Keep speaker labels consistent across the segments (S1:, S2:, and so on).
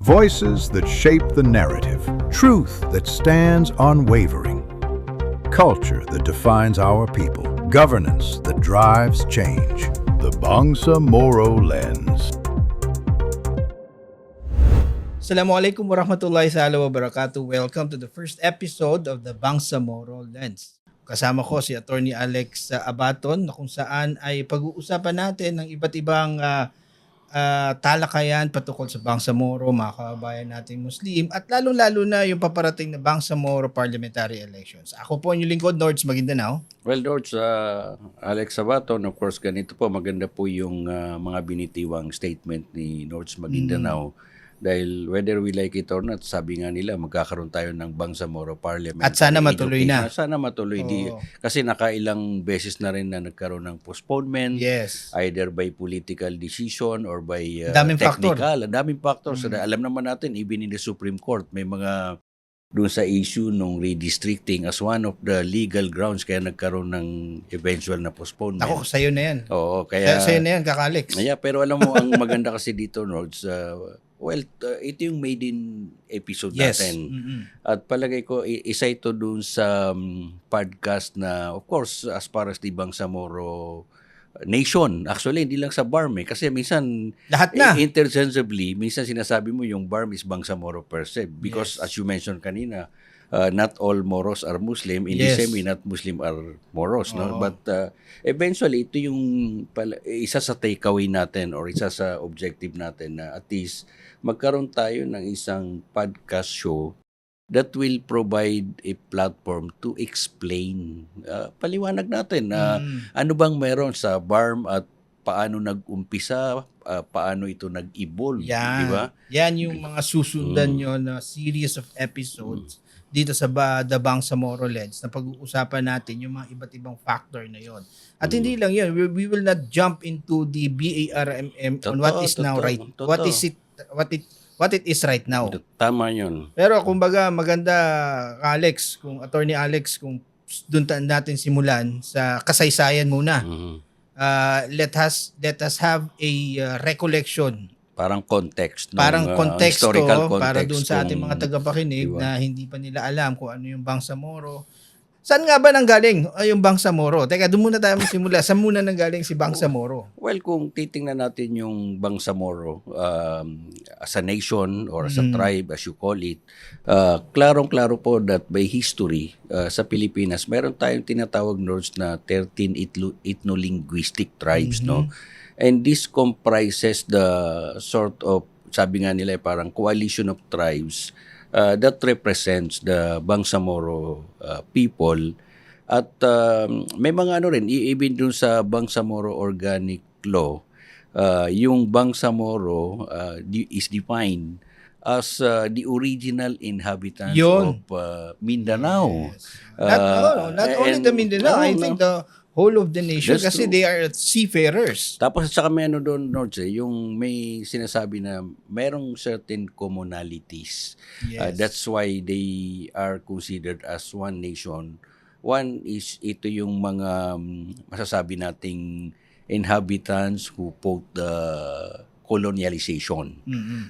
S1: Voices that shape the narrative. Truth that stands unwavering. Culture that defines our people. Governance that drives change. The Bangsamoro Lens.
S2: Assalamualaikum warahmatullahi wabarakatuh. Welcome to the first episode of the Bangsamoro Lens. Kasama ko si Attorney Alex Abaton na kung saan ay pag-uusapan natin ng iba't ibang talakayan patungkol sa Bangsamoro, mga kababayan nating Muslim at lalo-lalo na yung paparating na Bangsamoro Parliamentary Elections. Ako po ang inyong lingkod, Nords Maguindanao.
S3: Well, George, Alex Sabaton, of course, ganito po, maganda po yung mga binitiwang statement ni Nords Maguindanao. Dahil whether we like it or not, sabi nga nila, magkakaroon tayo ng Bangsamoro Parliament.
S2: At sana matuloy na.
S3: Sana matuloy. Kasi nakailang beses na rin na nagkaroon ng postponement.
S2: Yes.
S3: Either by political decision or by
S2: daming
S3: technical. Daming factors. Alam naman natin, even in the Supreme Court, may mga doon sa issue nung redistricting as one of the legal grounds kaya nagkaroon ng eventual na postponement.
S2: Ako, sa'yo na yan.
S3: Oo, kaya...
S2: Sa'yo na yan, Kaka-Alex.
S3: Yeah, pero alam mo, ang maganda kasi dito, Nords, ito yung maiden episode natin.
S2: Mm-hmm.
S3: At palagay ko, isa ito dun sa podcast na, of course, as far as the Bangsamoro Nation. Actually, hindi lang sa BARM kasi minsan,
S2: lahat na.
S3: Interchangeably, minsan sinasabi mo yung BARM is Bangsamoro per se. Because as you mentioned kanina, not all Moros are Muslim. In the same way, not Muslim are Moros. No? But eventually, ito yung isa sa takeaway natin or isa sa objective natin na at least magkaroon tayo ng isang podcast show that will provide a platform to explain. Paliwanag natin ano bang meron sa BARM at paano nag-umpisa, paano ito nag-evolve.
S2: Yan.
S3: Diba?
S2: Yan yung mga susundan nyo na series of episodes dito sa The Bangsamoro Lens na pag-uusapan natin yung mga iba't ibang factor na yon. At hindi lang yun, we will not jump into the BARMM on what is now right. What it is right now.
S3: Tama yun.
S2: Pero kumbaga maganda, Alex, kung Attorney Alex, kung doon natin simulan sa kasaysayan muna. Let us have a recollection.
S3: Parang context.
S2: Parang konteksto,
S3: historical context.
S2: Para doon sa ating mga tagapakinig
S3: diba?
S2: Na hindi pa nila alam kung ano yung Bangsamoro. Saan nga ba nanggaling yung Bangsamoro? Teka, doon muna tayo magsimula. Saan muna nanggaling si Bangsamoro?
S3: Well, kung titingnan natin yung Bangsamoro as a nation or as a tribe, as you call it, klarong-klaro po that by history sa Pilipinas, meron tayong tinatawag na 13 ethno-linguistic tribes, no? And this comprises the sort of, sabi nga nila, parang coalition of tribes that represents the Bangsamoro people. At may mga ano rin, even dun sa Bangsamoro Organic Law, yung Bangsamoro is defined as the original inhabitants of Mindanao.
S2: Yes. Not only the Mindanao, I think the whole of the nation kasi they are seafarers.
S3: Tapos at saka may ano doon, Nords, yung may sinasabi na merong certain commonalities.
S2: Yes.
S3: That's why they are considered as one nation. One is ito yung mga masasabi nating inhabitants who fought the colonialization.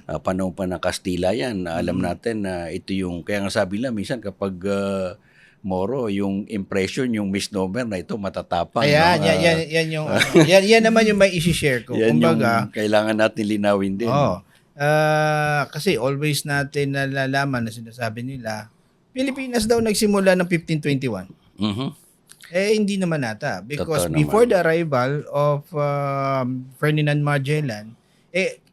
S3: Panahon pa ng Kastila yan. Alam natin na ito yung, kaya nga sabi lang, minsan kapag Moro, yung impression, yung misnomer na ito matatapang.
S2: Ayan, yan naman yung may i-share ko.
S3: Yan
S2: kumbaga,
S3: yung kailangan natin linawin din.
S2: Kasi always natin nalalaman na sinasabi nila, Pilipinas daw nagsimula ng 1521. Hindi naman ata. Because before the arrival of Ferdinand Magellan,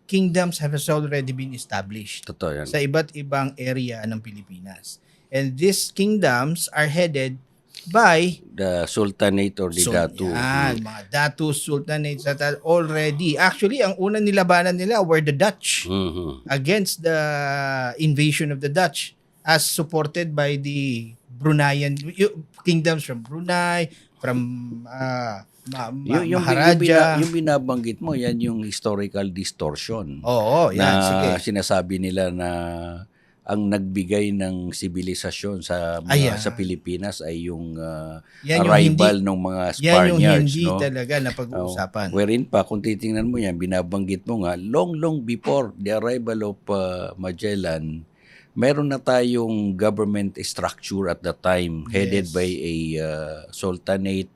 S2: kingdoms have already been established.
S3: Totoo yan.
S2: Sa iba't ibang area ng Pilipinas. And these kingdoms are headed by
S3: the Sultanate or the Datu.
S2: Mga Datu Sultanates that are already. Actually, ang unang nilabanan nila were the Dutch against the invasion of the Dutch as supported by the Bruneian kingdoms from Brunei, from Maharaja.
S3: Yung binabanggit mo, yan yung historical distortion.
S2: Oo, yan.
S3: Na
S2: sige.
S3: sinasabi nila na ang nagbigay ng sibilisasyon sa sa Pilipinas ay yung arrival ng mga Spaniards.
S2: Yan yung hindi talaga na pag-uusapan.
S3: Wherein pa, kung titingnan mo yan, binabanggit mo nga, long before the arrival of Magellan, meron na tayong government structure at the time headed by a sultanate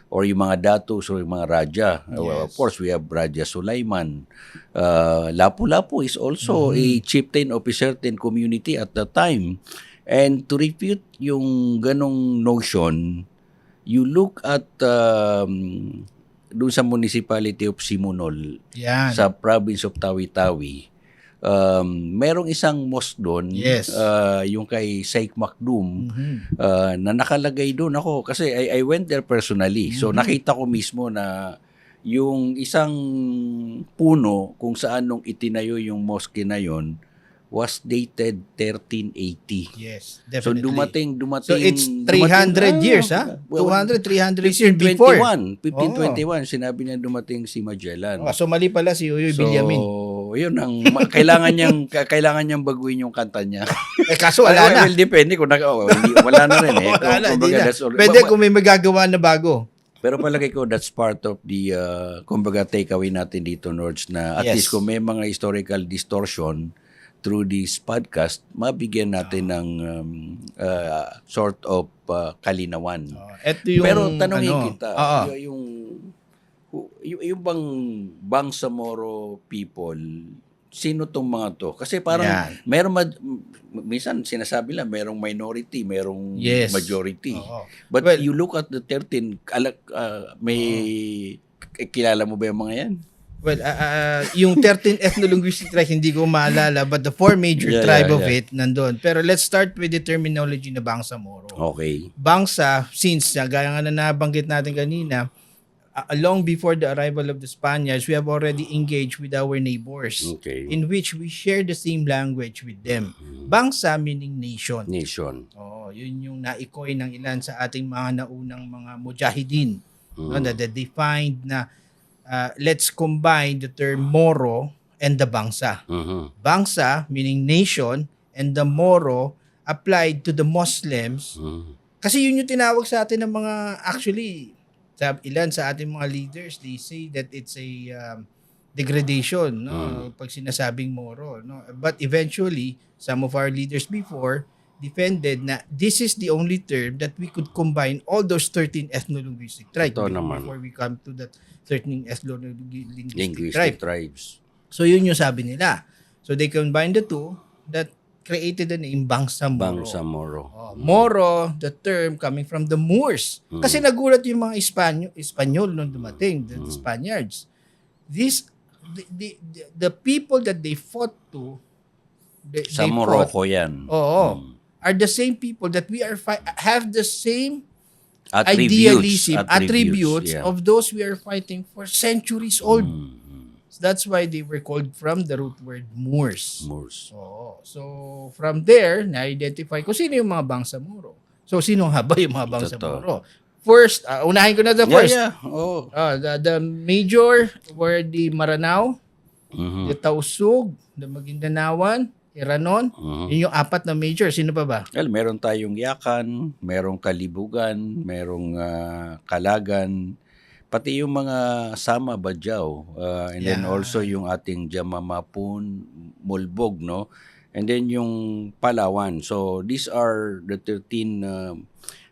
S3: or yung mga datos or yung mga raja. Of course, we have Raja Sulaiman. Lapu-Lapu is also a chieftain of a certain community at the time. And to refute yung ganong notion, you look at doon sa municipality of Simunol sa province of Tawi-Tawi. Merong isang mosque doon, yung kay Sheikh Makdum, na nakalagay doon ako kasi I went there personally. So nakita ko mismo na yung isang puno kung saan nung itinayo yung mosque na yon was dated 1380.
S2: Yes, definitely.
S3: So dumating.
S2: So it's 300 years, ha? 200, 300 years before.
S3: 1521, sinabi niya dumating si Magellan.
S2: So mali pala si Uyoy Villamin.
S3: So, yun ang kailangan niyang baguhin yung kanta niya.
S2: Kaso wala na.
S3: Well, depende kung wala na rin eh.
S2: Pwede kung may magagawa na bago.
S3: Pero palagay ko that's part of the kumbaga takeaway natin dito, Nords, na at least kung may mga historical distortion through this podcast, mabigyan natin ng sort of kalinawan. Pero tanongin kita, yung bang Bangsamoro people, sino tong mga to? Kasi parang minsan sinasabi lang merong minority, merong majority. But you look at the 13, may kilala mo ba yung mga yan?
S2: Well, yung 13 ethno-linguistic tribe, hindi ko maalala, but the 4 major tribe of it, nandun. Pero let's start with the terminology na Bangsamoro.
S3: Okay.
S2: Bangsa, since, gaya nga na nabanggit natin kanina, long before the arrival of the Spaniards, we have already engaged with our neighbors, in which we share the same language with them. Bangsa meaning nation.
S3: Nation.
S2: Yun yung naikoy ng ilan sa ating mga naunang mga mujahidin. That defined na let's combine the term Moro and the Bangsa. Bangsa meaning nation and the Moro applied to the Muslims. Kasi yun yung tinawag sa atin ng mga, actually, ilan sa ating mga leaders, they say that it's a degradation, no? Pag sinasabing Moro, no? But eventually, some of our leaders before defended na this is the only term that we could combine all those 13 ethno-linguistic tribes before we come to that 13 ethno-linguistic tribes. So yun yung sabi nila. So they combined the two that created the name Bangsamoro. Moro, the term coming from the Moors. Kasi nagulat yung mga Espanyol nung dumating, the Spaniards. The people that they fought to,
S3: sa Morocco yan.
S2: Are the same people that we are have the same attributes of those we are fighting for centuries old. That's why they were called from the root word Moors. So from there, na-identify ko sino yung mga Bangsamoro. So sino nga ba yung mga Bangsamoro? First, unahin ko na the first. The major were the Maranao, the Tausug, the Maguindanaoan, Iranon. Yun yung 4 na major. Sino pa ba?
S3: Well, meron tayong Yakan, merong Kalibugan, merong Kalagan, pati yung mga Sama, Bajau, and then also yung ating Jamamapun, Mulbog, no? And then yung Palawan. So these are the 13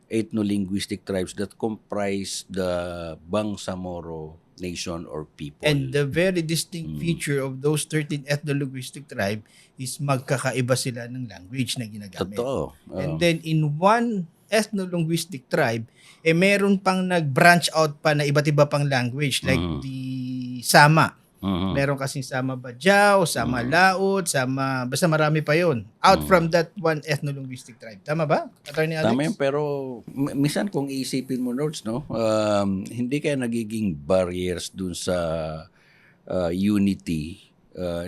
S3: ethno-linguistic tribes that comprise the Bangsamoro nation or people.
S2: And the very distinct feature of those 13 ethno-linguistic tribe is magkakaiba sila ng language na ginagamit.
S3: Totoo.
S2: And then in one ethno-linguistic tribe, meron pang nag-branch out pa na iba't iba pang language like the Sama. Meron kasing Sama Bajau, Sama Laot, Sama, basta marami pa yon. Out from that one ethno-linguistic tribe. Tama ba, Attorney Alex?
S3: Tama yun, pero minsan kung iisipin mo, Nords, no? Hindi kaya nagiging barriers dun sa unity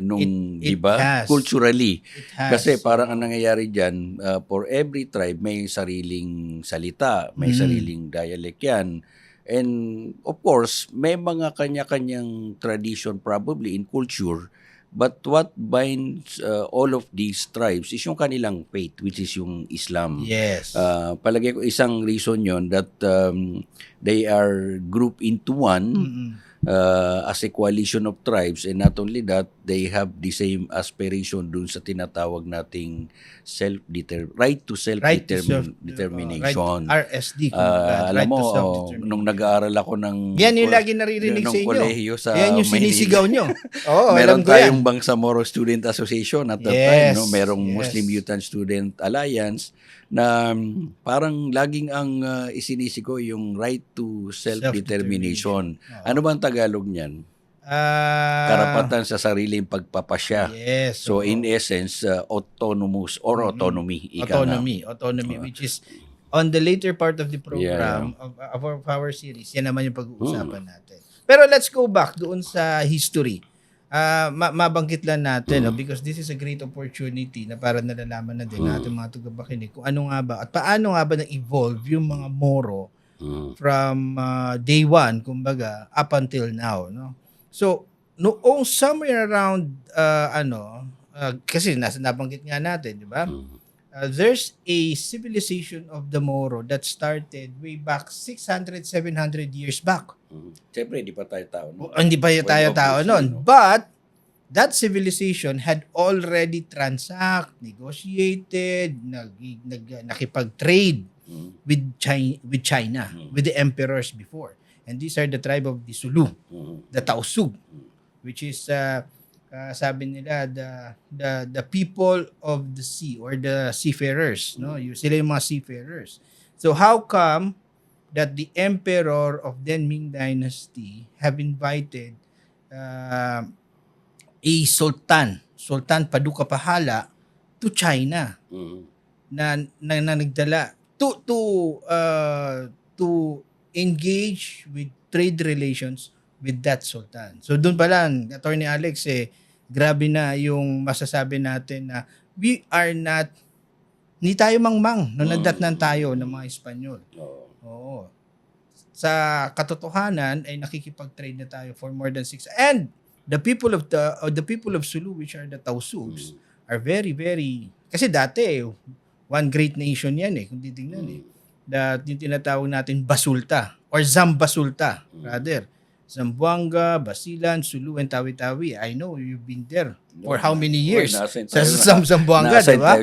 S3: nung, di ba? Culturally. Kasi parang ang nangyayari dyan, for every tribe, may sariling salita, may sariling dialect yan. And of course, may mga kanya-kanyang tradition probably in culture But what binds all of these tribes is yung kanilang faith, which is yung Islam.
S2: Yes.
S3: Palagay ko isang reason yon that they are grouped into one as a coalition of tribes, and not only that, they have the same aspiration dun sa tinatawag nating right to self-determination.
S2: RSD.
S3: Alam mo, nung nag-aaral ako ng
S2: yan yung lagi naririnig sa inyo.
S3: Kolehiyo sa
S2: yan yung sinisigaw nyo. Oo,
S3: meron
S2: alam ko yan.
S3: tayong Bangsamoro Student Association at that time, no? Merong Muslim Youth and Student Alliance na parang laging ang isinisigo yung right to self-determination. Ano ba ang Tagalog niyan? Karapatan sa sariling pagpapasya.
S2: Yes.
S3: So in essence, autonomous or autonomy.
S2: Autonomy, which is on the later part of the program of our series. Yan naman yung pag-uusapan natin. Pero let's go back doon sa history. Mabanggit lang natin, no? Because this is a great opportunity na para nalalaman na din natin mga tagapakinig kung ano nga ba at paano nga ba nag-evolve yung mga Moro from day one, kumbaga, up until now, no? So, noong somewhere around, kasi nabanggit nga natin, di ba? There's a civilization of the Moro that started way back 600, 700 years back.
S3: Siyempre, hindi pa tayo tao. No?
S2: Hindi pa tayo tao noon. But, that civilization had already negotiated, nakipag-trade with China, with the emperors before. And these are the tribe of the Sulu, the Tausug, which is sabi nila the people of the sea or the seafarers, no? Sila yung mga seafarers. So how come that the emperor of then Ming Dynasty have invited a Sultan Paduka Pahala to China na nagdala to engage with trade relations with that sultan. So doon pa lang, Attorney Alex, grabe na yung masasabi natin na we are not, hindi tayo mangmang nung nadatnan tayo ng mga Espanyol. Oo. Sa katotohanan ay nakikipag-trade na tayo for more than 6. And the people of Sulu, which are the Tausugs, are very, very, kasi dati one great nation yan kung titingnan that yung tinatawag natin Basulta or Zambasulta rather. Zamboanga, Basilan, Sulu, and Tawi-Tawi. I know you've been there for how many years? Sa Zamboanga, di ba?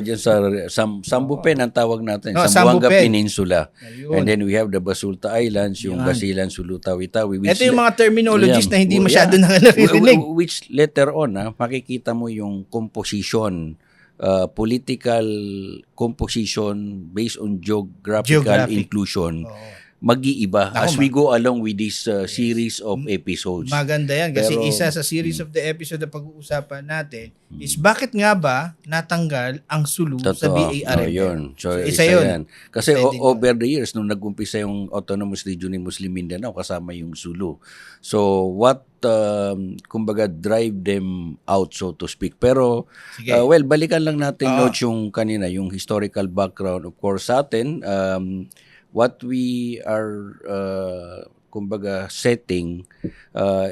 S2: Sambupen ang tawag natin. Zamboanga Peninsula. Ayun. And then we have the Basulta Islands, yung Basilan, Sulu, Tawi-Tawi. Ito yung mga terminologies na hindi masyado naririnig.
S3: Which later on, makikita mo yung composition, political composition based on geographical inclusion. Mag-iiba as we go along with this series of episodes.
S2: Maganda yan kasi isa sa series of the episode na pag-uusapan natin is bakit nga ba natanggal ang Sulu sa BARMM.
S3: Yun. So, isa yun. Kasi over the years, nung nag-umpisa yung Autonomous Region in Muslim Mindanao, kasama yung Sulu. So what kumbaga drive them out, so to speak. Pero balikan lang natin notes yung kanina, yung historical background. Of course sa atin, what we are kumbaga setting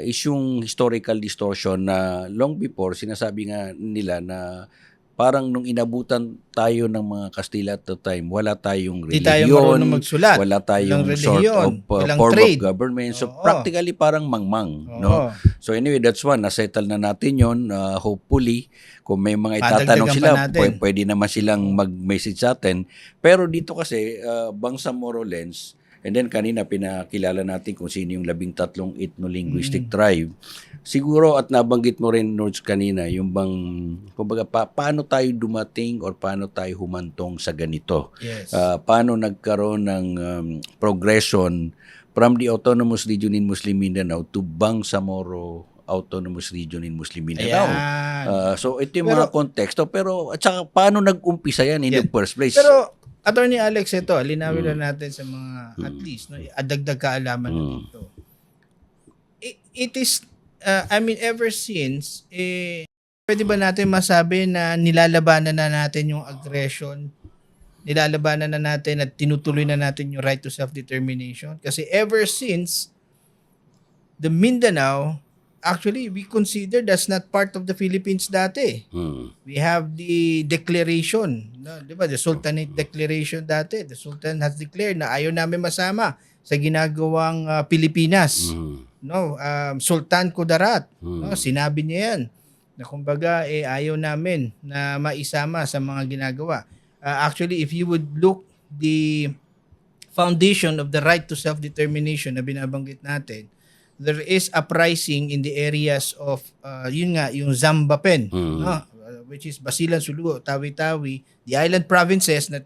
S3: is yung historical distortion na long before sinasabi nga nila na parang nung inabutan tayo ng mga Kastila at the time, wala tayong religion,
S2: tayo marunong magsulat,
S3: wala tayong sort of form of government. So practically parang mangmang, no? So anyway, that's one. Nasettle na natin yon. Hopefully, kung may mga itatanong sila, pwede naman silang mag-message sa atin. Pero dito kasi, Bangsamoro lens, and then kanina pinakilala natin kung sino yung 13 ethno-linguistic tribe. Siguro at nabanggit mo rin, Nords, kanina, yung bang, kumbaga, paano tayo dumating or paano tayo humantong sa ganito?
S2: Yes.
S3: Paano nagkaroon ng progression from the Autonomous Region in Muslim Mindanao to Bangsamoro Autonomous Region in Muslim Mindanao. So ito yung mga konteksto. Pero at saka paano nag-umpisa yan in the first place?
S2: Pero Attorney Alex, ito, linawin na natin sa mga at least, no, adagdag kaalaman na dito. It is, ever since, pwede ba natin masabi na nilalabanan na natin yung aggression, nilalabanan na natin at tinutuloy na natin yung right to self-determination? Kasi ever since, the Mindanao actually, we consider that's not part of the Philippines dati. We have the declaration, no? Di ba? The Sultanate Declaration dati. The Sultan has declared na ayaw namin masama sa ginagawang Pilipinas. No, Sultan Kudarat, no? Sinabi niya yan na kumbaga ayaw namin na maisama sa mga ginagawa. Actually, if you would look the foundation of the right to self-determination na binabanggit natin, there is uprising in the areas of yung Zambapen, no? Which is Basilan, Sulu, Tawi-Tawi, the island provinces na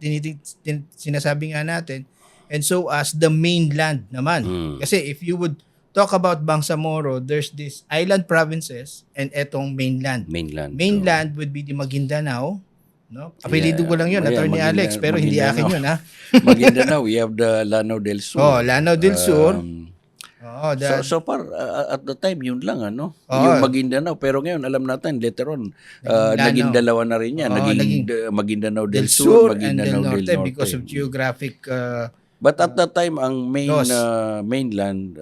S2: sinasabi nga natin, and so as the mainland naman. Kasi if you would talk about Bangsamoro, there's this island provinces and etong mainland. Mainland would be the Maguindanao, no? Apelido ko lang yun, Attorney Alex, pero hindi akin yun, ha?
S3: Maguindanao, we have the Lanao del Sur.
S2: Lanao del Sur.
S3: So far, at the time, yun lang, ano? Yung Maguindanao. Pero ngayon, alam natin, later on, naging dalawa na rin yan. Naging Maguindanao del Sur, Maguindanao del Norte.
S2: Because of geographic...
S3: But at that time, ang mainland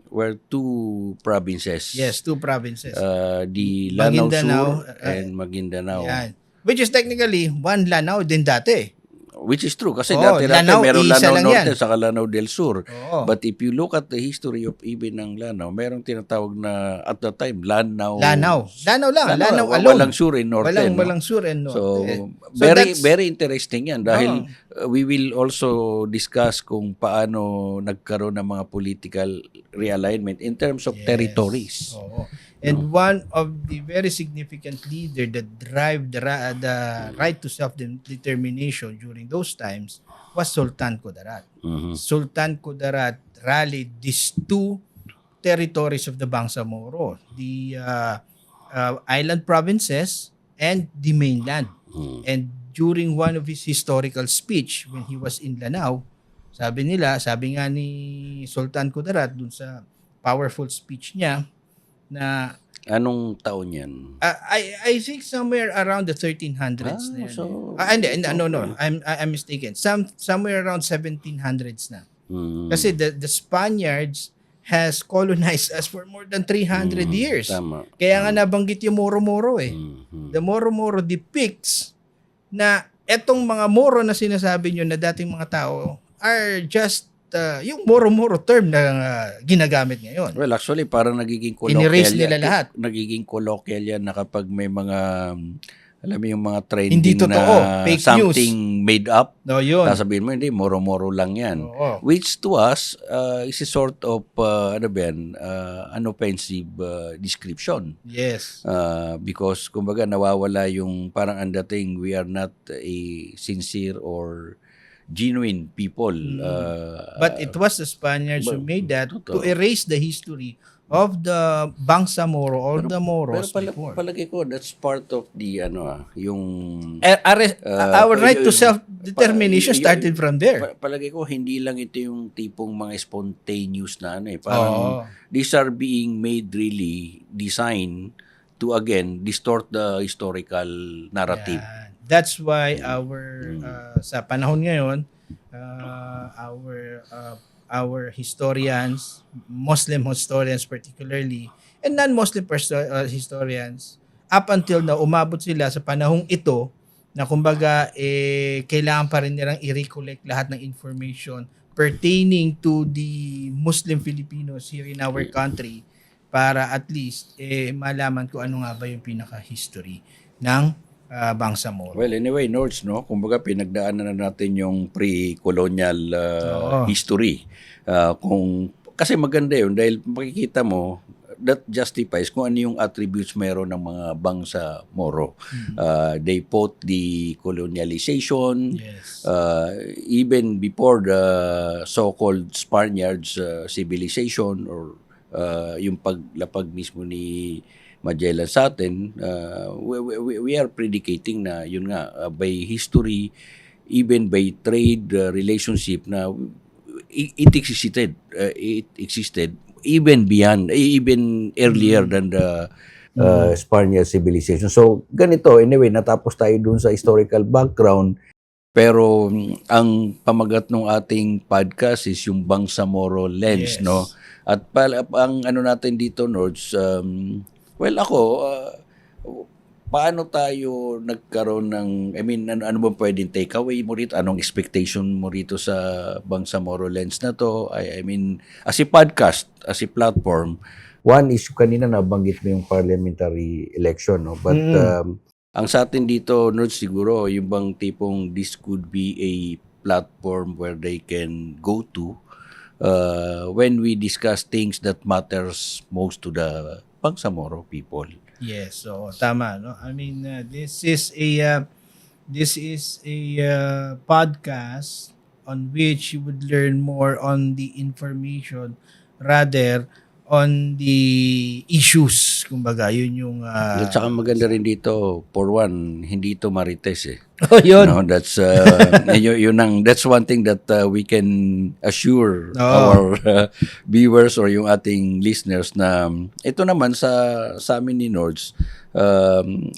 S3: were two provinces.
S2: Yes, two provinces.
S3: The Lanao Sur and Maguindanao.
S2: Yan. Which is technically one Lanao din dati.
S3: Which is true kasi dati meron Lanao Norte sa Lanao del Sur. But if you look at the history of even ng Lanao, merong tinatawag na at the time Lanao lang. Lanao alone. Walang Sur and Norte.
S2: Walang Sur and Norte.
S3: So very interesting yan dahil we will also discuss kung paano nagkaroon ng mga political realignment in terms of territories.
S2: And one of the very significant leader that drive the right to self-determination during those times was Sultan Kudarat. Sultan Kudarat rallied these two territories of the Bangsamoro, the island provinces and the mainland. And during one of his historical speech when he was in Lanao, sabi nga ni Sultan Kudarat dun sa powerful speech niya, na
S3: anong taon yan?
S2: I think somewhere around the 1300s na yan. No. I'm mistaken. Somewhere around 1700s na. Kasi the Spaniards has colonized us for more than 300 years.
S3: Tama.
S2: Kaya nga nabanggit yung Moro-Moro eh. The Moro-Moro depicts na etong mga Moro na sinasabi nyo na dating mga tao are just yung Moro-Moro term na ginagamit ngayon.
S3: Well, actually, parang nagiging colloquial.
S2: In-erase nila lahat.
S3: Nagiging colloquial yan na kapag may mga, alam mo yung mga trending
S2: hindi totoo, fake
S3: something
S2: news.
S3: Made up.
S2: No, yun.
S3: Sasabihin mo, hindi, Moro-Moro lang yan. Which to us is a sort of, an offensive description.
S2: Yes.
S3: Because, kumbaga, nawawala yung parang ang dating, we are not a sincere or genuine people.
S2: But it was the Spaniards who made that to erase the history of the Bangsamoro or the Moros before.
S3: Palagi ko, that's part of the, yung...
S2: our right to self-determination started from there.
S3: Palagi ko, hindi lang ito yung tipong mga spontaneous na Parang, these are being made really designed to, again, distort the historical narrative.
S2: Yeah. That's why sa panahon ngayon, our historians, Muslim historians particularly, and non-Muslim historians, up until na umabot sila sa panahong ito, na kumbaga kailangan pa rin nilang i-recollect lahat ng information pertaining to the Muslim Filipinos here in our country para at least malaman ko ano nga ba yung pinaka-history ng Bangsamoro.
S3: Well, anyway, Nords, no? Kumbaga, pinagdaanan na natin yung pre-colonial history. Kasi maganda yun dahil makikita mo, that justifies kung ano yung attributes meron ng mga Bangsamoro. They fought the colonialization, even before the so-called Spaniards civilization or yung paglapag mismo ni Magellan sa atin, we are predicating na yun nga, by history, even by trade relationship na it existed even earlier than the Spaniard civilization. So ganito, anyway, natapos tayo dun sa historical background, pero ang pamagat ng ating podcast is yung Bangsamoro lens, no? At ang ano natin dito, Nords, well ako, paano tayo nagkaroon ng, I mean, ano ba pwedeng takeaway mo rito? Anong expectation mo rito sa Bangsamoro Lens na to? I mean, as a podcast, as a platform, one issue kanina nabanggit mo yung parliamentary election, no? But ang sa atin dito, Nords, siguro, yung bang tipong this could be a platform where they can go to when we discuss things that matters most to the Bangsamoro people.
S2: Yes, so tama, no? I mean, this is a podcast on which you would learn more on the information rather on the issues. Kumbaga, yun yung
S3: At saka maganda rin dito, for one, hindi ito marites eh.
S2: oh, yun.
S3: No, that's that's one thing that we can assure
S2: Oo.
S3: our viewers or yung ating listeners na ito naman sa amin ni Nords,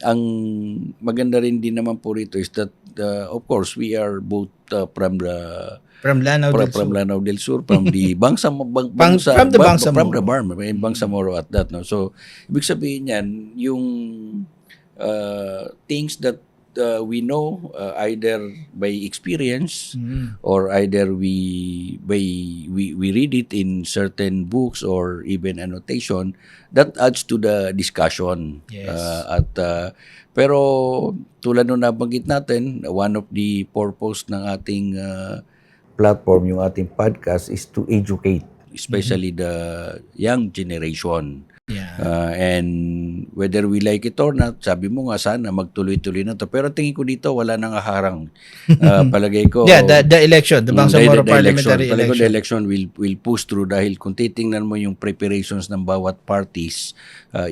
S3: ang maganda rin din naman po rito is that of course we are both from
S2: Lanao del Sur.
S3: From Lanao del Sur, from the
S2: From the Bangsamoro.
S3: From the Bangsamoro at that. No? So, ibig sabihin yan, yung things that we know either by experience or either we read it in certain books or even annotation, that adds to the discussion.
S2: Yes.
S3: Pero tulad nung nabanggit natin, one of the purpose ng ating platform, yung ating podcast, is to educate, especially the young generation.
S2: Yeah.
S3: And whether we like it or not, sabi mo nga sana magtuloy-tuloy na to. Pero tingin ko dito wala nang haharang. Palagay ko.
S2: Yeah, the election, the Bangsamoro parliamentary
S3: Palagay ko
S2: election.
S3: the election will push through dahil kung titingnan mo yung preparations ng bawat parties,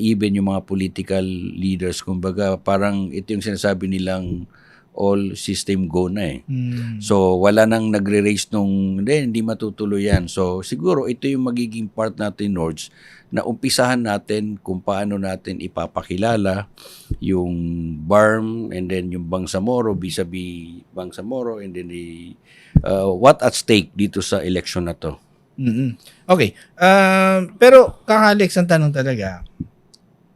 S3: even yung mga political leaders, kumbaga parang ito yung sinasabi nilang all system go na eh. So, wala nang nagre-raise nung, hindi matutuloy yan. So, siguro ito yung magiging part natin, Nords, na umpisahan natin kung paano natin ipapakilala yung BARM and then yung Bangsamoro vis-a-vis Bangsamoro and then what at stake dito sa election na to.
S2: Okay. Pero, Alex, ang tanong talaga,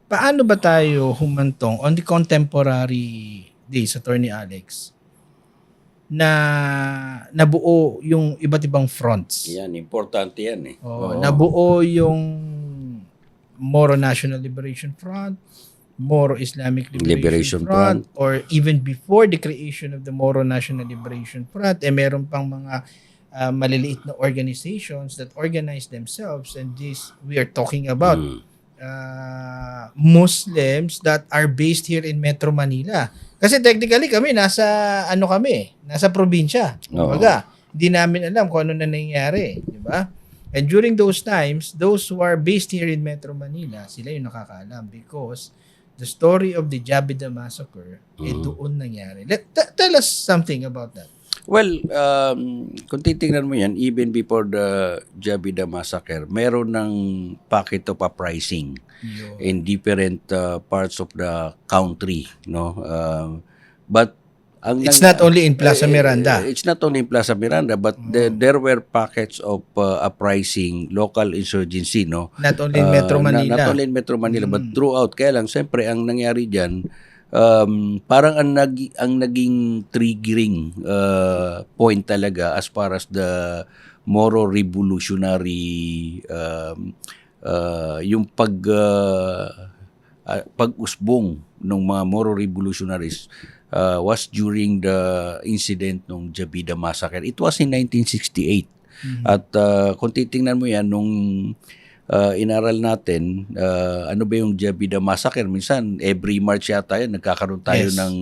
S2: paano ba tayo humantong on the contemporary days, Attorney Alex, na nabuo yung iba't ibang fronts?
S3: Yan, importante yan eh.
S2: Nabuo yung Moro National Liberation Front, Moro Islamic Liberation Front, or even before the creation of the Moro National Liberation Front, meron pang mga maliliit na organizations that organize themselves, and this, we are talking about Muslims that are based here in Metro Manila. Kasi technically kami nasa probinsya. Kumbaga, hindi namin alam kung ano na nangyayari, di ba? And during those times, those who are based here in Metro Manila, sila yung nakakaalam because the story of the Jabida Massacre doon nangyari. Tell us something about that.
S3: Well, kung titingnan mo yan, even before the Jabida Massacre, meron ng packet of uprising in different parts of the country, no? But
S2: it's not only in Plaza Miranda.
S3: It's not only in Plaza Miranda, but there were pockets of uprising, local insurgency, no?
S2: Not only in Metro Manila.
S3: Not only in Metro Manila, but throughout. Kaya lang, siyempre, ang nangyari dyan, parang ang naging triggering point talaga as far as the Moro revolutionary yung pag-usbong ng mga Moro revolutionaries was during the incident ng Jabida Massacre. It was in 1968. At kung titingnan mo yan, nung inaral natin, ano ba yung Jabida Massacre? Minsan, every March yata yan, nagkakaroon tayo ng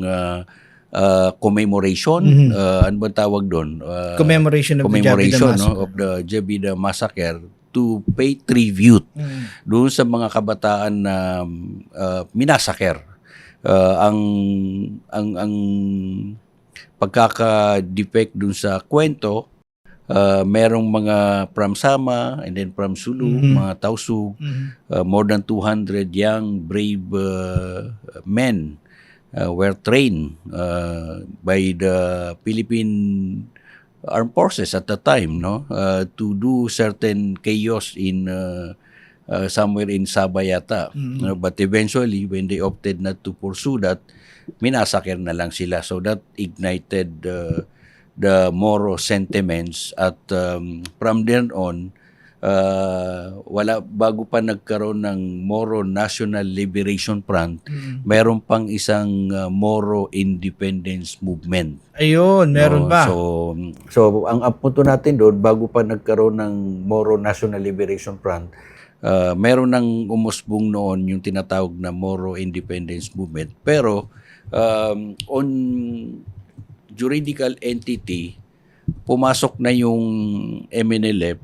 S3: commemoration. Ano ba tawag doon?
S2: Commemoration of the Jabida Massacre.
S3: Of the Jabida Massacre to pay tribute doon sa mga kabataan na minasaker. Ang pagkaka-defect dun sa kwento, merong mga from Sama and then from Sulu, mga Tausug, more than 200 young brave men were trained by the Philippine armed forces at the time, no, to do certain chaos in somewhere in Sabah yata. But eventually, when they opted not to pursue that, minasakir na lang sila. So that ignited the Moro sentiments at from then on, bago pa nagkaroon ng Moro National Liberation Front, mayroon pang isang Moro Independence Movement.
S2: Ayun, meron ba?
S3: So ang punto natin doon, bago pa nagkaroon ng Moro National Liberation Front, meron nang umusbong noon yung tinatawag na Moro Independence Movement. Pero on juridical entity, pumasok na yung MNLF.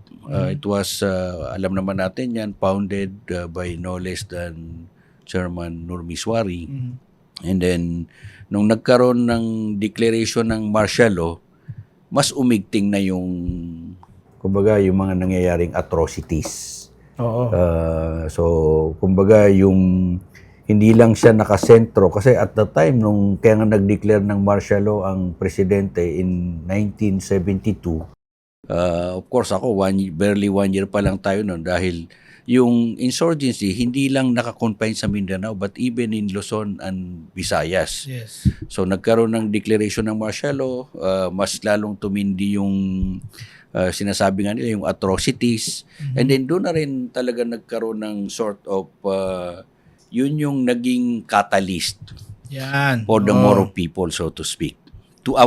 S3: It was, alam naman natin yan, founded by no less than Chairman Nurmiswari. And then, nung nagkaroon ng declaration ng martial law, mas umigting na yung, kumbaga, yung mga nangyayaring atrocities.
S2: Oo.
S3: So, kumbaga, yung hindi lang siya nakasentro kasi at the time nung kaya nga nag-declare ng martial law ang presidente in 1972, of course ako barely 1 year pa lang tayo noon dahil yung insurgency hindi lang naka-confine sa Mindanao but even in Luzon and Visayas.
S2: Yes.
S3: So nagkaroon ng declaration ng martial law, mas lalong tumindi yung sinasabi nga nila yung atrocities. And then doon na rin talaga nagkaroon ng sort of yun yung naging catalyst for the Moro people, so to speak, to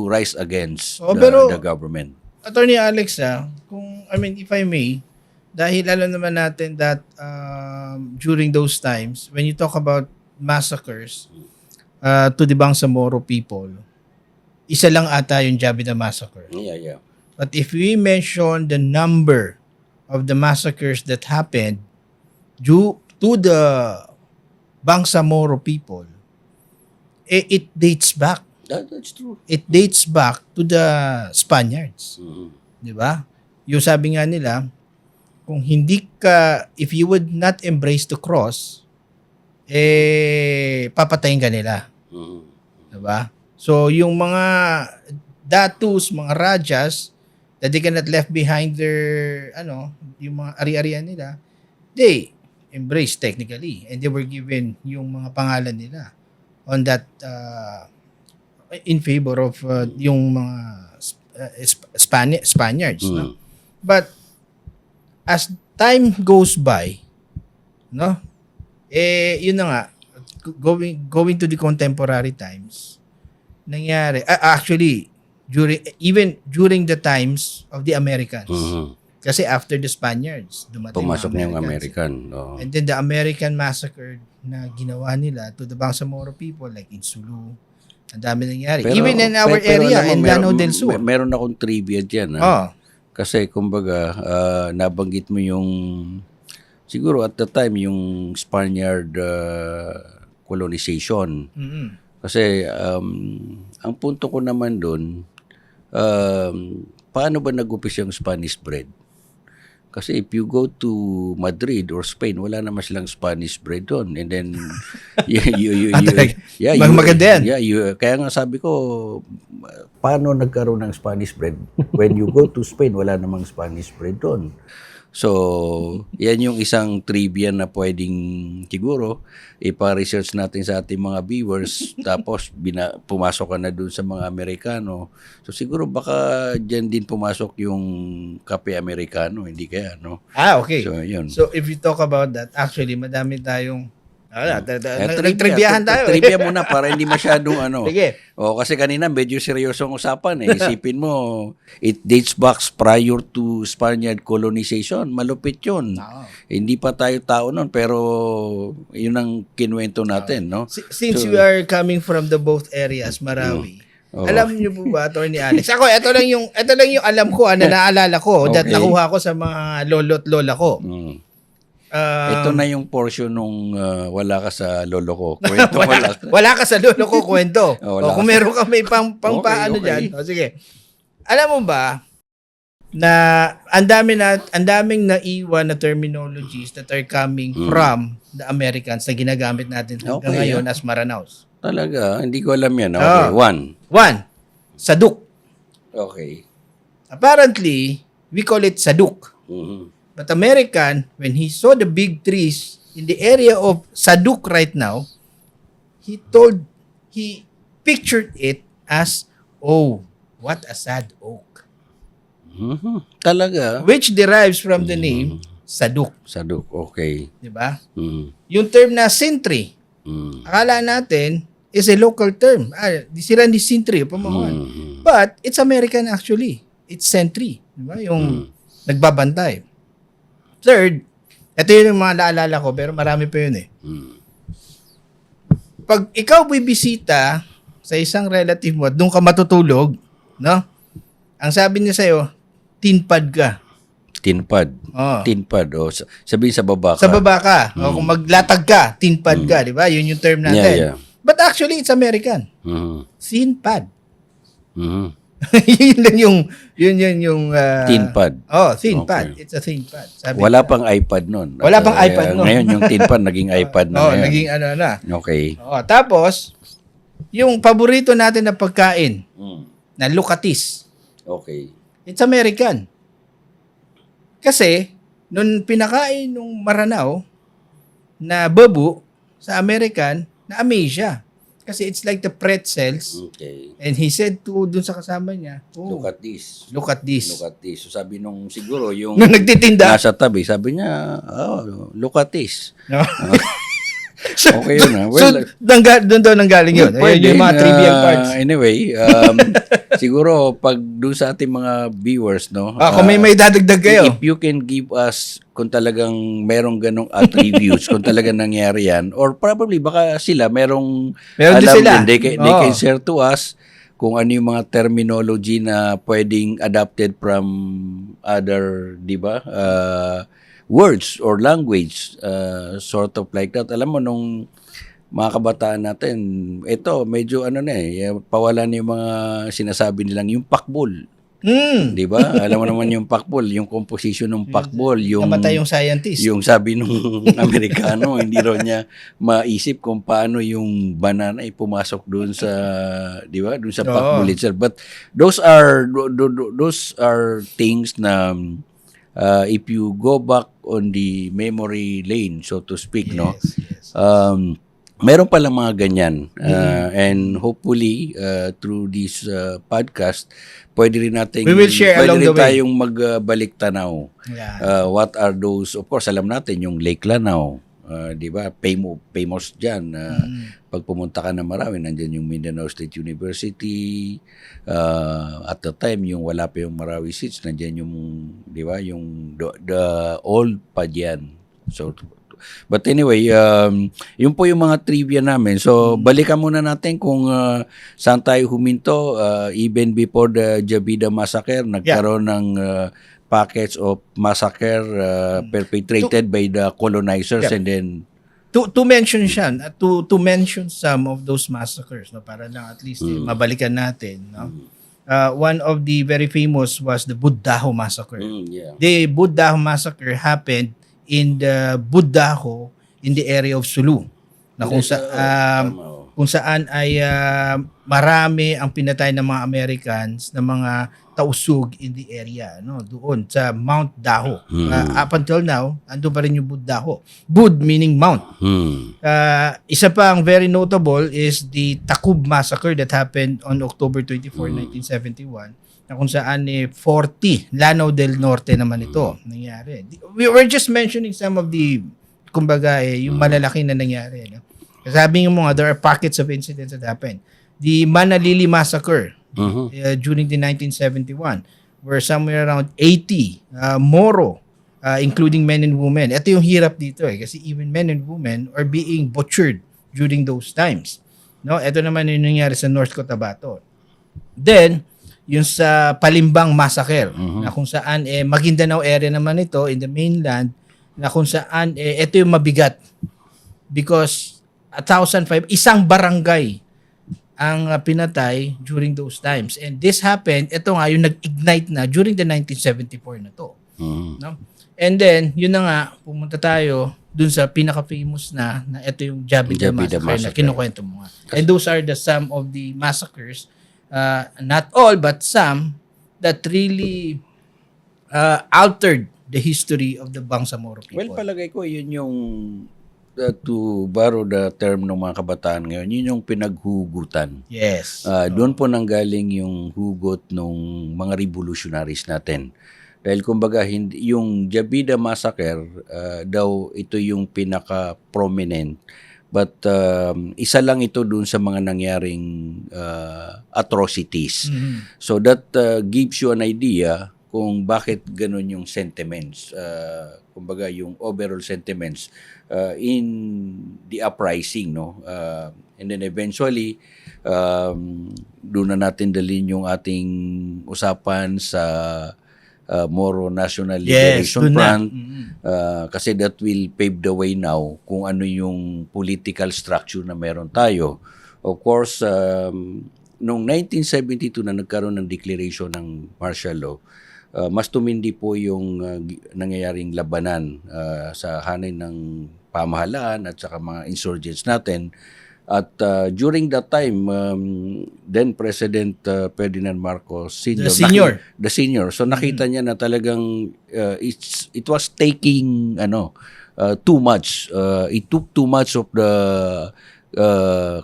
S3: rise against the government.
S2: Attorney Alex, if I may, dahil alam naman natin that during those times, when you talk about massacres to the Bangsamoro people, isa lang ata yung Jabida massacre.
S3: Yeah.
S2: But if we mention the number of the massacres that happened due to the Bangsamoro people, it dates back.
S3: That's true.
S2: It dates back to the Spaniards. Di ba? Yung sabi nga nila, kung if you would not embrace the cross, papatayin ka nila. Di ba? So, yung mga datus, mga rajas, that they cannot left behind their, yung mga ari-arian nila, they embraced technically. And they were given yung mga pangalan nila on that, in favor of yung mga Spaniards. No? But, as time goes by, yun na nga, going to the contemporary times, nangyari, actually, during the times of the Americans. Kasi after the Spaniards, dumating
S3: pumasok na yung
S2: Americans.
S3: American.
S2: And then the American massacre na ginawa nila to the Bangsamoro people, like in Sulu, ang dami nangyari. Even in our area, in Lanao del Sur.
S3: Meron akong trivia dyan. Kasi kumbaga, nabanggit mo yung, siguro at the time, yung Spaniard colonization. Kasi ang punto ko naman doon, paano ba nag-upis yung Spanish bread? Kasi if you go to Madrid or Spain, wala naman silang Spanish bread doon. And then,
S2: maganda yan.
S3: Kaya nga sabi ko, paano nagkaroon ng Spanish bread? When you go to Spain, wala namang Spanish bread doon. So, yan yung isang trivia na pwedeng siguro ipa-research natin sa ating mga viewers tapos pumasok ka na dun sa mga Amerikano. So, siguro baka dyan din pumasok yung kape Amerikano, hindi kaya, no?
S2: Okay.
S3: So, yun.
S2: So, if you talk about that, actually, madami tayong nagtribiyahan tayo.
S3: Trivia muna para hindi masyadong
S2: Sige.
S3: Kasi kanina medyo seryosong usapan eh. Isipin mo, it dates back prior to Spaniard colonization. Malupit yun. Hindi pa tayo tao nun, pero yun ang kinuwento natin, no?
S2: Since we are coming from the both areas, Marawi, alam niyo po ba, Attorney Alex? Ako, ito lang yung alam ko, na naalala ko, that nakuha ko sa mga lolo't lola ko.
S3: Ito na yung portion nung wala ka sa lolo ko.
S2: Kwento wala ka sa lolo ko, kwento. Kung meron ka may paano dyan. Sige. Alam mo ba, na ang daming naiwan na terminologies that are coming from the Americans na ginagamit natin hanggang ngayon as Maranaos.
S3: Talaga? Hindi ko alam yan. Okay, one.
S2: Saduk.
S3: Okay.
S2: Apparently, we call it Saduk. But American, when he saw the big trees in the area of Saduk right now, he pictured it as, oh, what a sad oak.
S3: Talaga?
S2: Which derives from the name Saduk.
S3: Saduk, okay.
S2: Diba? Yung term na sintry, akala natin is a local term. Sira ni sintry, pamamuhan. But it's American actually. It's sentry. Diba? Yung nagbabantay. Third, ito yung mga naalala ko, pero marami pa yun eh. Pag ikaw bibisita sa isang relative mo at doon ka matutulog, no? Ang sabi niya sa'yo, tinpad ka.
S3: Tinpad.
S2: Oh.
S3: Tinpad. O, sabihin sa baba ka.
S2: Sa baba ka. O kung maglatag ka, tinpad ka. Di ba? Yun yung term natin.
S3: Yeah.
S2: But actually, it's American. Tinpad. yun yung
S3: Tinpad.
S2: tinpad.
S3: Okay.
S2: It's a tinpad.
S3: Wala pang iPad nun.
S2: Wala pang iPad nun.
S3: Ngayon yung tinpad naging iPad na ngayon.
S2: Naging ano na.
S3: Okay.
S2: Tapos, yung paborito natin na pagkain, na lukatis.
S3: Okay.
S2: It's American. Kasi, nung pinakain nung Maranao na babu sa American, na-amaze siya. Kasi it's like the pretzels.
S3: Okay.
S2: And he said to dun sa kasama niya,
S3: Look at this.
S2: Look at this.
S3: Look at this. So sabi nung siguro yung
S2: Nung nagtitinda.
S3: nasa tabi, sabi niya, look at this.
S2: No?
S3: Okay yun.
S2: So, doon daw nanggaling yun. Ayun yung mga trivia parts.
S3: Anyway, siguro pag doon sa ating mga viewers, no?
S2: Kung may dadagdag kayo.
S3: If you can give us kung talagang merong ganong attributes, kung talagang nangyari yan, or probably baka sila meron
S2: din sila.
S3: They can share to us kung ano yung mga terminology na pwedeng adapted from other, di ba, words or language, sort of like that. Alam mo, nung mga kabataan natin, ito, medyo pawala na yung mga sinasabi nilang yung pakbol. Di ba? Alam mo naman yung pakbol, yung composition ng pakbol, yung
S2: namatay yung scientist.
S3: Yung sabi nung Amerikano, hindi raw niya maisip kung paano yung banana ay pumasok doon sa, di ba? Doon sa pakbol itself. But those are things na if you go back on the memory lane, so to speak,
S2: Yes.
S3: Meron palang mga ganyan. And hopefully, through this podcast, pwede rin natin,
S2: we will share along the way.
S3: Tayong magbalik tanaw.
S2: Yeah.
S3: What are those? Of course, alam natin yung Lake Lanao. Di ba? Famous dyan. Pag pumunta ka na marami, nandyan yung Mindanao State University. At the time, yung wala pa yung Marawi Seats, nandyan yung, di ba, yung the old Padyan. So, but anyway, yun po yung mga trivia namin. So, balikan muna natin kung saan tayo huminto. Even before the Jabida Massacre, nagkaroon ng packets of massacre perpetrated by the colonizers. And then
S2: to mention siya, to mention some of those massacres, no, para lang at least mabalikan natin, no. One of the very famous was the Buddaho Massacre. The Buddaho Massacre happened in the Buddaho in the area of Sulu, na kung saan ay marami ang pinatay ng mga Americans na mga tausug in the area, no, doon sa Mount Daho. Up until now, ando pa rin yung Buddaho. Bud meaning mount. Isa pa ang very notable is the Takub Massacre that happened on October 24, 1971. Na kung saan 40, Lanao del Norte naman ito nangyari. We're just mentioning some of the, kumbaga, yung malalaki na nangyari. No? Sabi mo nga, there are pockets of incidents that happened. The Manalili Massacre during the 1971, where somewhere around 80 Moro, including men and women. Ito yung hirap dito kasi even men and women are being butchered during those times. No, ito naman yung nangyari sa North Cotabato. Then, yung sa Palimbang Massacre, na kung saan Maguindanao area naman ito in the mainland, na kung saan ito yung mabigat because 1,005 isang barangay ang pinatay during those times, and this happened, ito nga yung nag-ignite na during the 1974 na to. No? And then yun na nga, pumunta tayo dun sa pinaka-famous na ito yung Jabida Massacre na kinukwento mo nga. And those are some of the massacres, not all but some, that really altered the history of the Bangsamoro people.
S3: Well, palagay ko yun yung to borrow the term ng mga kabataan ngayon, yun yung pinaghugutan.
S2: Yes.
S3: Doon po nanggaling yung hugot ng mga revolutionaries natin. Dahil kumbaga yung Jabida Massacre daw ito yung pinaka-prominent, but isa lang ito doon sa mga nangyaring atrocities. So that gives you an idea kung bakit ganun yung sentiments, kumbaga yung overall sentiments in the uprising, no? And then eventually doon na natin dalhin yung ating usapan sa Moro National Liberation Front, kasi that will pave the way now kung ano yung political structure na meron tayo. Of course, noong 1972 na nagkaroon ng declaration ng martial law, mas tumindi po yung nangyayaring labanan sa hanay ng pamahalaan at saka mga insurgents natin. At during that time, then President Ferdinand Marcos Sr. The senior. So nakita niya na talagang it was taking too much. It took too much of the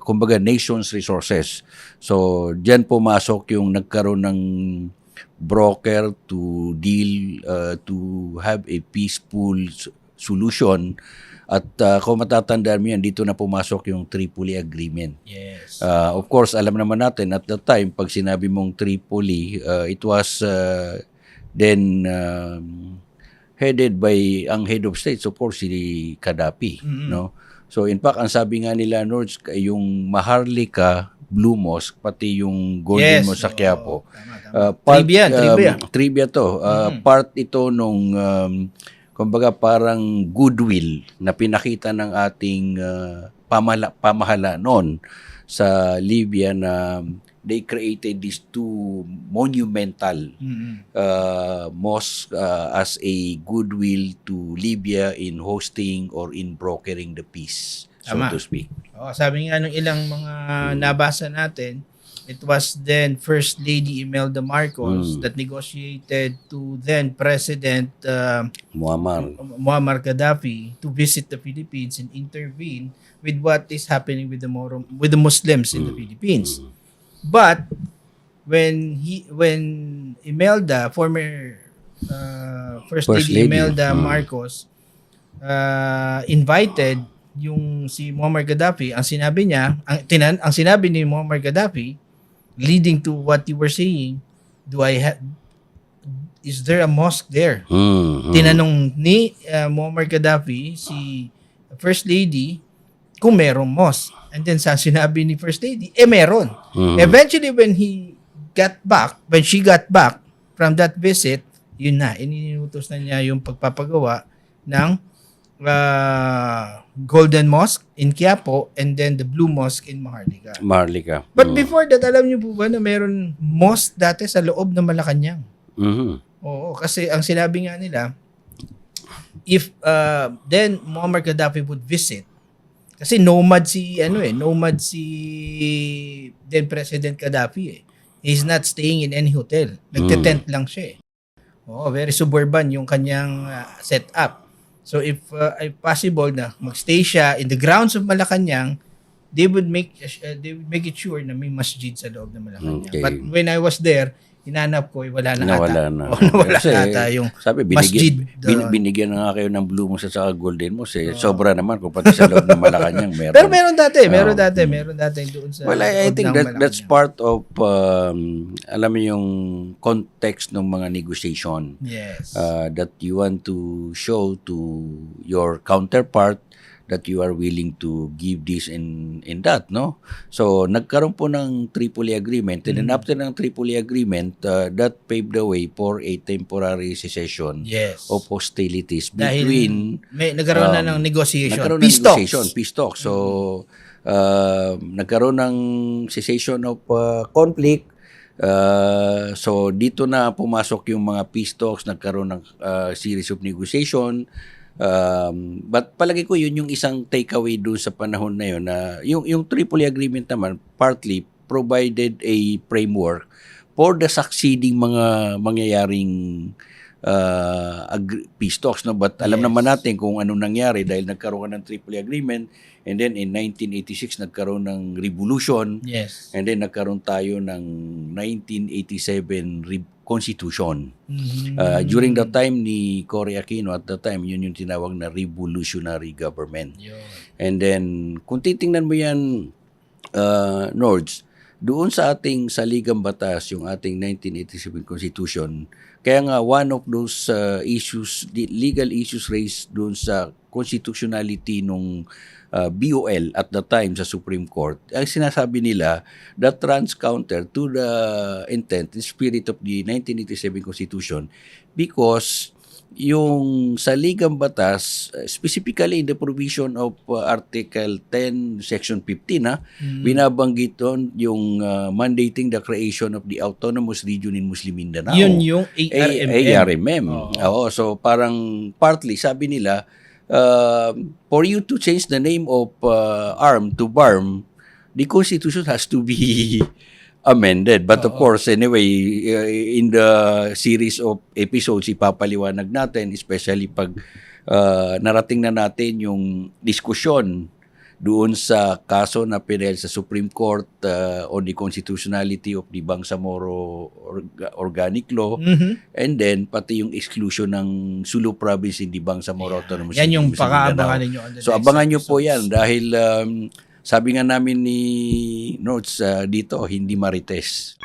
S3: kumbaga nation's resources. So diyan pumasok yung nagkaroon ng broker to deal to have a peaceful solution. At kung matatandaan mo yan, dito na pumasok yung Tripoli Agreement.
S2: Yes.
S3: Of course, alam naman natin at that time, pag sinabi mong Tripoli, it was then headed by ang head of state, of course, si Gaddafi. No? So in fact, ang sabi nga nila, Nords, yung Maharlika, Blue Mosque, pati yung Golden Mosque sa Quiapo. Trivia to. Part ito nung kumbaga parang goodwill na pinakita ng ating pamahala noon sa Libya na they created these two monumental mosques as a goodwill to Libya in hosting or in brokering the peace, so to speak.
S2: Sabi nga nung ilang mga nabasa natin, it was then First Lady Imelda Marcos that negotiated to then President Muammar Gaddafi to visit the Philippines and intervene with what is happening with the Muslims in the Philippines. But when Imelda, former First Lady Imelda Marcos invited yung si Muammar Gaddafi, ang sinabi ni Muammar Gaddafi, leading to what you were saying, is there a mosque there? Tinanong ni Muammar Gaddafi si First Lady kung merong mosque. And then sinabi ni First Lady, meron. Eventually when she got back from that visit, yun na, ininutos na niya yung pagpapagawa ng Golden Mosque in Quiapo and then the Blue Mosque in Maharlika. But before that, alam niyo po ba na meron mosque dati sa loob ng Malacanang? Oo, kasi ang sinabi nga nila, if then Muammar Gaddafi would visit, kasi nomad si then President Gaddafi. He's not staying in any hotel. Nagte-tent lang siya. Very suburban yung kanyang setup. So if possible na magstay siya in the grounds of Malacanang, they would make it sure na may masjid sa loob ng Malacanang. Okay. But when I was there, hinanap ko, wala na ata yung
S3: sabi,
S2: masjid.
S3: Binigyan na nga kayo ng Blue Mosque at Golden Mosque. Sobra naman kung pati sa loob ng Malacanang meron.
S2: Pero meron dati doon sa
S3: I think that's part of alam mo yung context ng mga negotiation.
S2: Yes.
S3: That you want to show to your counterpart that you are willing to give this and that, no? So, nagkaroon po ng Tripoli Agreement, and then after ng Tripoli Agreement, that paved the way for a temporary cessation of hostilities between...
S2: nagkaroon na ng negotiation.
S3: Peace talks. So, nagkaroon ng cessation of conflict. So, dito na pumasok yung mga peace talks, nagkaroon ng series of negotiation. But palagi ko yun yung isang takeaway doon sa panahon na yun na yung Tripoli Agreement naman partly provided a framework for the succeeding mga mangyayaring peace talks, no? But alam naman natin kung ano nangyari dahil nagkaroon ng Tripoli Agreement, and then in 1986 nagkaroon ng revolution,
S2: Yes.
S3: and then nagkaroon tayo ng 1987 Constitution. During the time ni Cory Aquino, at the time, yun yung tinawag na revolutionary government.
S2: Yun.
S3: And then, kung titingnan mo yan, Nords, doon sa ating saligang batas, yung ating 1987 Constitution, kaya nga one of those issues, the legal issues raised doon sa constitutionality nung BOL at the time sa Supreme Court, ang sinasabi nila that runs counter to the intent, the spirit of the 1987 Constitution, because yung saligang batas, specifically in the provision of Article 10, Section 15, binabanggit doon yung mandating the creation of the Autonomous Region in Muslim Mindanao.
S2: Yun yung ARMM.
S3: Oo, so parang partly, sabi nila, for you to change the name of ARM to BARM, the Constitution has to be amended. But of course, anyway, in the series of episodes, ipapaliwanag natin, especially pag narating na natin yung diskusyon doon sa kaso na pinel sa Supreme Court on the constitutionality of the Bangsamoro Organic Law, and then pati yung exclusion ng Sulu Province in the Bangsamoro Autonomous
S2: Yan yung
S3: Muslim Mindanao.
S2: paka-abangan ninyo.
S3: So abangan nyo po yan dahil sabi nga namin ni Notes dito, hindi marites.